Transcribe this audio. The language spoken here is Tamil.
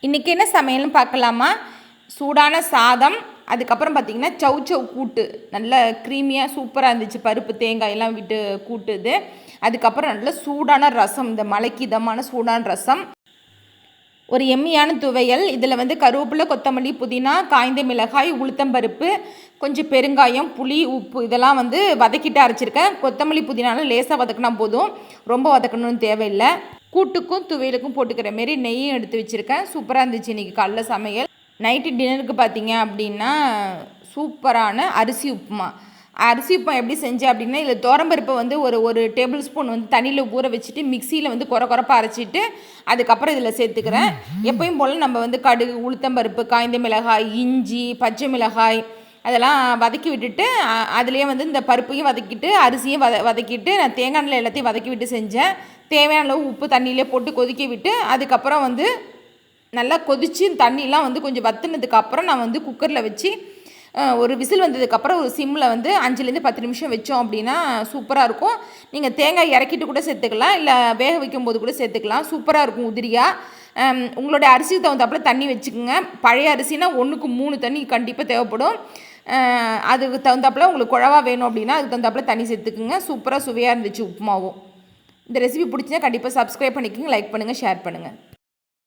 இன்றைக்கி என்ன சமையல்னு பார்க்கலாமா? சூடான சாதம், அதுக்கப்புறம் பார்த்திங்கன்னா சௌ கூட்டு, நல்ல க்ரீமியாக சூப்பராக இருந்துச்சு. பருப்பு தேங்காயெல்லாம் விட்டு கூட்டுது. அதுக்கப்புறம் நல்ல சூடான ரசம், இந்த மலைக்கு இதமான சூடான ரசம், ஒரு எம்மியான துவையல். இதில் வந்து கருவேப்பிலை, கொத்தமல்லி, புதினா, காய்ந்த மிளகாய், உளுத்தம்பருப்பு, கொஞ்சம் பெருங்காயம், புளி, உப்பு இதெல்லாம் வந்து வதக்கிட்டு அரைச்சிருக்கேன். கொத்தமல்லி புதினாலும் லேசாக வதக்கினா போதும், ரொம்ப வதக்கணும்னு தேவையில்லை. கூட்டுக்கும் துவையலுக்கும் போட்டுக்கிற மாரி நெய்யும் எடுத்து வச்சுருக்கேன். சூப்பராக இருந்துச்சு இன்றைக்கி காலைல சமையல். நைட்டு டின்னருக்கு பார்த்தீங்க அப்படின்னா சூப்பரான அரிசி உப்புமா. அரிசி உப்புமா எப்படி செஞ்சேன் அப்படின்னா, இதில் துவரம்பருப்பை வந்து ஒரு டேபிள் ஸ்பூன் வந்து தண்ணியில் ஊற வச்சுட்டு மிக்சியில் வந்து குறப்பாக அரைச்சிட்டு அதுக்கப்புறம் இதில் சேர்த்துக்கிறேன். எப்பயும் போல் நம்ம வந்து கடுகு, உளுத்தம்பருப்பு, காய்ந்த மிளகாய், இஞ்சி, பச்சை மிளகாய் அதெல்லாம் வதக்கி விட்டுட்டு அதுலேயே வந்து இந்த பருப்பையும் வதக்கிட்டு அரிசியும் வதக்கிட்டு நான் தேங்காய் எண்ணெயில் எல்லாத்தையும் வதக்கி விட்டு செஞ்சேன். தேவையான அளவு உப்பு தண்ணியிலே போட்டு கொதிக்க விட்டு அதுக்கப்புறம் வந்து நல்லா கொதித்து தண்ணிலாம் வந்து கொஞ்சம் வற்றுனதுக்கப்புறம் நான் வந்து குக்கரில் வச்சு ஒரு விசில் வந்ததுக்கப்புறம் ஒரு சிம்மில் வந்து 5லேருந்து 10 நிமிஷம் வச்சோம் அப்படின்னா சூப்பராக இருக்கும். நீங்கள் தேங்காய் இறக்கிட்டு கூட சேர்த்துக்கலாம், இல்லை வேக வைக்கும்போது கூட சேர்த்துக்கலாம். சூப்பராக இருக்கும் உதிரியாக. உங்களோட அரிசிக்கு தகுந்தாப்புல தண்ணி வச்சுக்கோங்க. பழைய அரிசினா 1க்கு 3 தண்ணி கண்டிப்பாக தேவைப்படும். அதுக்கு தகுந்தாப்புல உங்களுக்கு குழவா வேணும் அப்படின்னா அதுக்கு தகுந்தாப்புல தண்ணி சேர்த்துக்குங்க. சூப்பராக சுவையாக இருந்துச்சு உப்புமாவும். இந்த ரெசிபி பிடிச்சினா கண்டிப்பாக சப்ஸ்கிரைப் பண்ணிக்கோங்க, லைக் பண்ணுங்கள், ஷேர் பண்ணுங்கள்.